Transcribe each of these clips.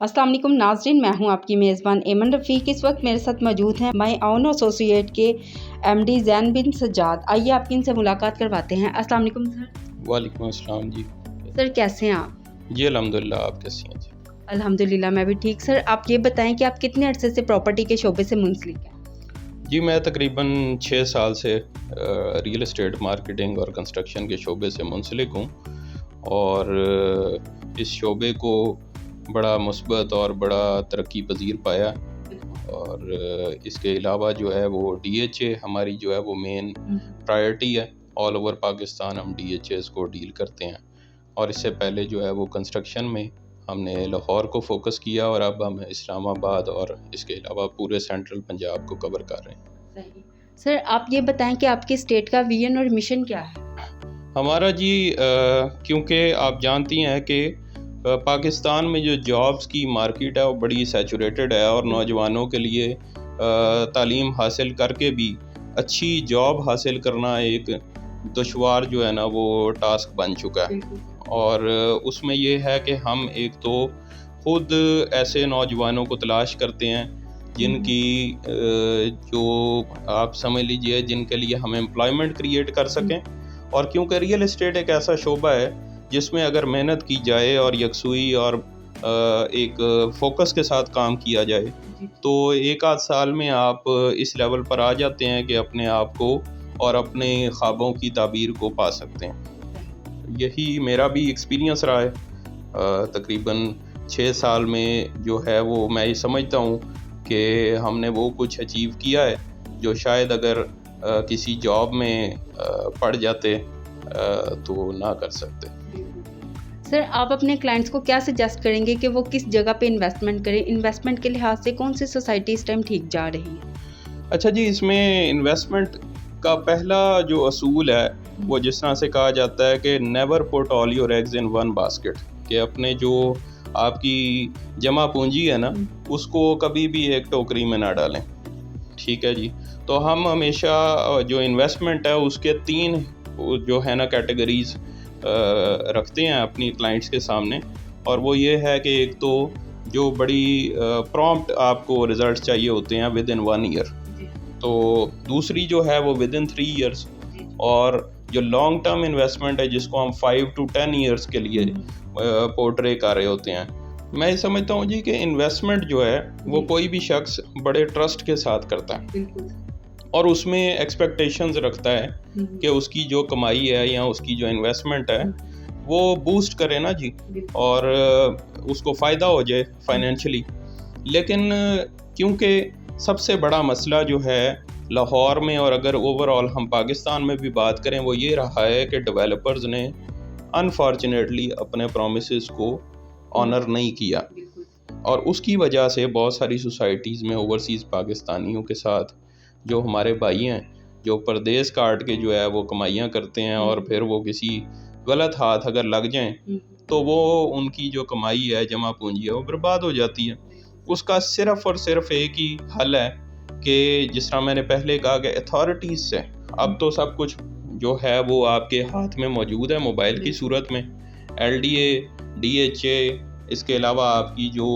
अस्सलाम वालेकुम नाज़रीन, मैं हूं आपकी मेज़बान एमन रफ़ीक। इस वक्त मेरे साथ मौजूद हैं माई ओन एसोसिएट के एमडी ज़ैन बिन सज्जाद। आइए आपकी इनसे मुलाकात करवाते हैं। अस्सलाम वालेकुम सर। वालेकुम अस्सलाम जी। सर कैसे हैं आप? जी अल्हम्दुलिल्लाह, आप कैसी हैं जी? अल्हम्दुलिल्लाह मैं भी ठीक। सर आप ये बताएं कि आप कितने अरसे से प्रॉपर्टी के शोबे से मुंसलिक हैं? जी मैं तकरीबन 6 साल से रियल एस्टेट मार्केटिंग और कंस्ट्रक्शन के शोबे से मुंसलिक हूँ और इस शोबे को बड़ा मुस्बत और बड़ा तरक्की पजीर पाया। और इसके अलावा जो है वो DHA हमारी जो है वो मेन प्रायोरिटी है। ऑल ओवर पाकिस्तान हम DHAs को डील करते हैं और इससे पहले जो है वो कंस्ट्रक्शन में हमने लाहौर को फोकस किया और अब हम इस्लामाबाद और इसके अलावा पूरे सेंट्रल पंजाब को कवर कर रहे हैं। सही। सर आप ये बताएं कि आपके स्टेट का विजन और मिशन क्या है? हमारा जी क्योंकि आप जानती हैं कि पाकिस्तान में जो जॉब्स की मार्केट है वो बड़ी सैचुरेटेड है और नौजवानों के लिए तालीम हासिल करके भी अच्छी जॉब हासिल करना एक दुश्वार जो है ना वो टास्क बन चुका है। और उसमें ये है कि हम एक तो खुद ऐसे नौजवानों को तलाश करते हैं जिनकी जो आप समझ लीजिए जिनके लिए हम एम्प्लॉयमेंट क्रिएट कर सकें। और क्योंकि रियल एस्टेट एक ऐसा शोबा है जिसमें अगर मेहनत की जाए और यकसुई और एक फोकस के साथ काम किया जाए तो एक आध साल में आप इस लेवल पर आ जाते हैं कि अपने आप को और अपने ख्वाबों की ताबीर को पा सकते हैं। यही मेरा भी एक्सपीरियंस रहा है। तकरीबन 6 साल में जो है वो मैं ये समझता हूँ कि हमने वो कुछ अचीव किया है जो शायद अगर किसी जॉब में पड़ जाते तो ना कर सकते। सर आप अपने क्लाइंट्स को क्या सजेस्ट करेंगे कि वो किस जगह पे इन्वेस्टमेंट करें? इन्वेस्टमेंट के लिहाज से कौन सी सोसाइटी इस टाइम ठीक जा रही है? अच्छा जी, इसमें इन्वेस्टमेंट का पहला जो असूल है वो जिस तरह से कहा जाता है कि never put all your eggs in one basket, कि अपने जो आपकी जमा पूंजी है ना उसको कभी भी एक टोकरी में ना डालें। ठीक है जी। तो हम हमेशा जो इन्वेस्टमेंट है उसके 3 जो है ना कैटेगरीज रखते हैं अपनी क्लाइंट्स के सामने। और वो ये है कि एक तो जो बड़ी प्रॉम्प्ट आपको रिजल्ट चाहिए होते हैं विद इन 1 ईयर, तो दूसरी जो है वो विद इन 3 ईयर्स, और जो लॉन्ग टर्म इन्वेस्टमेंट है जिसको हम 5 to 10 ईयर्स के लिए पोर्ट्रे कर रहे होते हैं। मैं ये समझता हूँ जी कि इन्वेस्टमेंट जो है वो कोई भी शख्स बड़े ट्रस्ट के साथ करता है और उसमें एक्सपेक्टेशंस रखता है कि उसकी जो कमाई है या उसकी जो इन्वेस्टमेंट है वो बूस्ट करे ना जी और उसको फ़ायदा हो जाए फाइनेंशियली। लेकिन क्योंकि सबसे बड़ा मसला जो है लाहौर में और अगर ओवरऑल हम पाकिस्तान में भी बात करें वो ये रहा है कि डेवलपर्स ने अनफॉर्चुनेटली अपने प्रोमिसेस को ऑनर नहीं किया और उसकी वजह से बहुत सारी सोसाइटीज़ में ओवरसीज़ पाकिस्तानियों के साथ जो हमारे भाई हैं जो परदेश काट के जो है वो कमाइयाँ करते हैं और फिर वो किसी गलत हाथ अगर लग जाएं तो वो उनकी जो कमाई है जमा पूंजी है वो बर्बाद हो जाती है। उसका सिर्फ़ और सिर्फ एक ही हल है कि जिस तरह मैंने पहले कहा कि अथॉरिटीज़ से अब तो सब कुछ जो है वो आपके हाथ में मौजूद है मोबाइल की सूरत में। LDA, DHA, इसके अलावा आपकी जो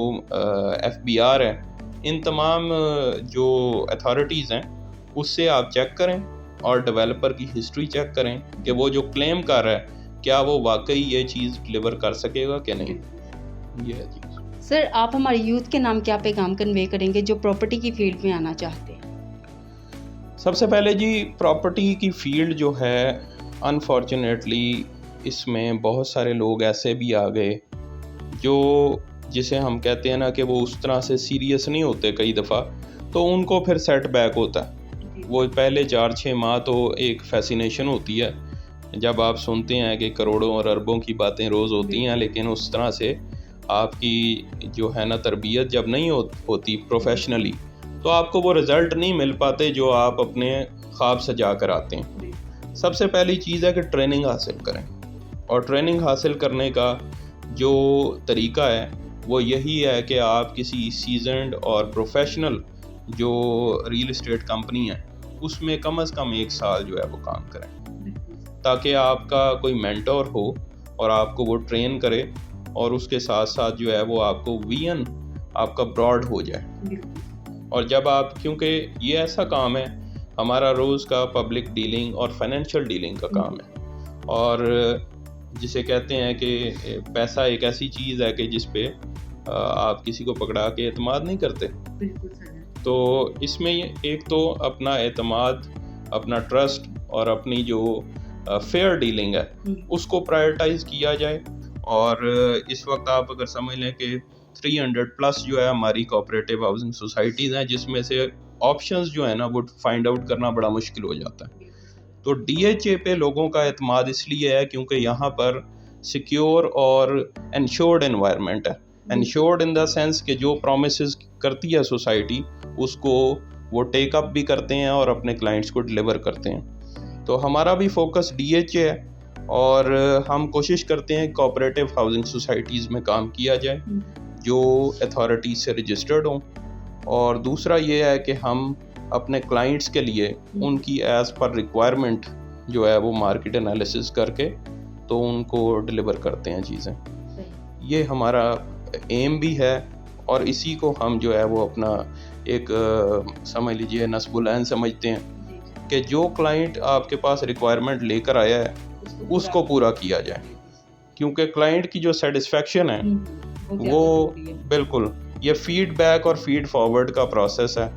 FBR है, इन तमाम जो अथॉरिटीज़ हैं उससे आप चेक करें और डेवलपर की हिस्ट्री चेक करें कि वो जो क्लेम कर रहा है क्या वो वाकई ये चीज़ डिलीवर कर सकेगा कि नहीं। ये है जी। सर आप हमारे यूथ के नाम क्या पैगाम कन्वे करेंगे जो प्रॉपर्टी की फील्ड में आना चाहते हैं? सबसे पहले जी प्रॉपर्टी की फील्ड जो है अनफॉर्चुनेटली इसमें बहुत सारे लोग ऐसे भी आ गए जो जिसे हम कहते हैं ना कि वो उस तरह से सीरियस नहीं होते कई दफ़ा, तो उनको फिर सेटबैक होता है। वो पहले 4-6 माह तो एक फैसिनेशन होती है जब आप सुनते हैं कि करोड़ों और अरबों की बातें रोज़ होती हैं, लेकिन उस तरह से आपकी जो है ना तरबियत जब नहीं होती प्रोफेशनली तो आपको वो रिज़ल्ट नहीं मिल पाते जो आप अपने ख्वाब सजा कर आते हैं। सबसे पहली चीज़ है कि ट्रेनिंग हासिल करें और ट्रेनिंग हासिल करने का जो तरीका है वो यही है कि आप किसी सीजनड और प्रोफेशनल जो रियल एस्टेट कंपनी है उसमें कम से कम 1 साल जो है वो काम करें ताकि आपका कोई मेंटोर हो और आपको वो ट्रेन करे اور اس کے ساتھ ساتھ جو ہے وہ آپ کو ویژن آپ کا براڈ ہو جائے. اور جب آپ، کیونکہ یہ ایسا کام ہے ہمارا روز کا پبلک ڈیلنگ اور فائنینشیل ڈیلنگ کا کام ہے، اور جسے کہتے ہیں کہ پیسہ ایک ایسی چیز ہے کہ جس پہ آپ کسی کو پکڑا کے اعتماد نہیں کرتے. تو اس میں ایک تو اپنا اعتماد، اپنا ٹرسٹ اور اپنی جو فیئر ڈیلنگ ہے اس کو پرائرٹائز کیا جائے. اور اس وقت آپ اگر سمجھ لیں کہ 300 پلس جو ہے ہماری کوآپریٹو ہاؤسنگ سوسائٹیز ہیں، جس میں سے آپشنز جو ہیں نا وہ فائنڈ آؤٹ کرنا بڑا مشکل ہو جاتا ہے. تو ڈی ایچ اے پہ لوگوں کا اعتماد اس لیے ہے کیونکہ یہاں پر سیکیور اور انشورڈ انوائرمنٹ ہے. انشورڈ ان دا سینس کہ جو پرومسز کرتی ہے سوسائٹی اس کو وہ ٹیک اپ بھی کرتے ہیں اور اپنے کلائنٹس کو ڈلیور کرتے ہیں. تو ہمارا بھی فوکس ڈی ایچ اے ہے اور ہم کوشش کرتے ہیں کوآپریٹو ہاؤسنگ سوسائٹیز میں کام کیا جائے جو اتھارٹیز سے رجسٹرڈ ہوں. اور دوسرا یہ ہے کہ ہم اپنے کلائنٹس کے لیے ان کی ایز پر ریکوائرمنٹ جو ہے وہ مارکیٹ انالیسس کر کے تو ان کو ڈلیور کرتے ہیں چیزیں. یہ ہمارا ایم بھی ہے اور اسی کو ہم جو ہے وہ اپنا ایک سمجھ لیجیے نصب العین سمجھتے ہیں کہ جو کلائنٹ آپ کے پاس ریکوائرمنٹ لے کر آیا ہے اس کو پورا کیا جائے. کیونکہ کلائنٹ کی جو سیٹسفیکشن ہے وہ بالکل یہ فیڈ بیک اور فیڈ فارورڈ کا پروسیس ہے.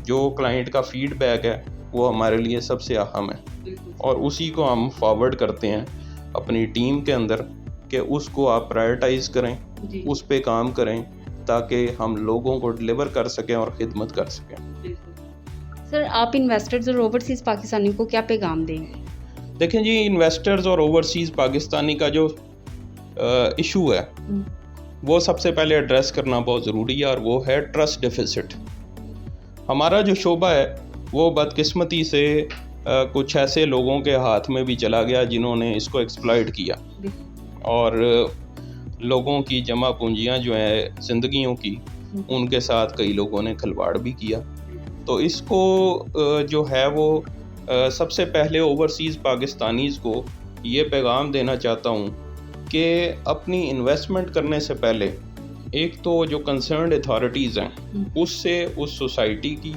جو کلائنٹ کا فیڈ بیک ہے وہ ہمارے لیے سب سے اہم ہے اور اسی کو ہم فارورڈ کرتے ہیں اپنی ٹیم کے اندر کہ اس کو آپ پرائرٹائز کریں، اس پہ کام کریں تاکہ ہم لوگوں کو ڈلیور کر سکیں اور خدمت کر سکیں. سر آپ انویسٹرز اور اوورسیز پاکستانیوں کو کیا پیغام دیں گے؟ دیکھیں جی، انویسٹرز اور اوورسیز پاکستانی کا جو ایشو ہے وہ سب سے پہلے ایڈریس کرنا بہت ضروری ہے اور وہ ہے ٹرسٹ ڈیفیسٹ. ہمارا جو شعبہ ہے وہ بدقسمتی سے کچھ ایسے لوگوں کے ہاتھ میں بھی چلا گیا جنہوں نے اس کو ایکسپلائٹ کیا اور لوگوں کی جمع پونجیاں جو ہیں زندگیوں کی ان کے ساتھ کئی لوگوں نے کھلواڑ بھی کیا. تو اس کو جو ہے وہ سب سے پہلے اوورسیز پاکستانیز کو یہ پیغام دینا چاہتا ہوں کہ اپنی انویسٹمنٹ کرنے سے پہلے ایک تو جو کنسرنڈ اتھارٹیز ہیں اس سے اس سوسائٹی کی،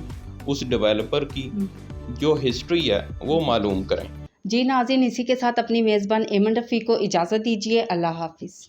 اس ڈیولپر کی جو ہسٹری ہے وہ معلوم کریں. جی ناظرین، اسی کے ساتھ اپنی میزبان ایمن رفیع کو اجازت دیجیے. اللہ حافظ.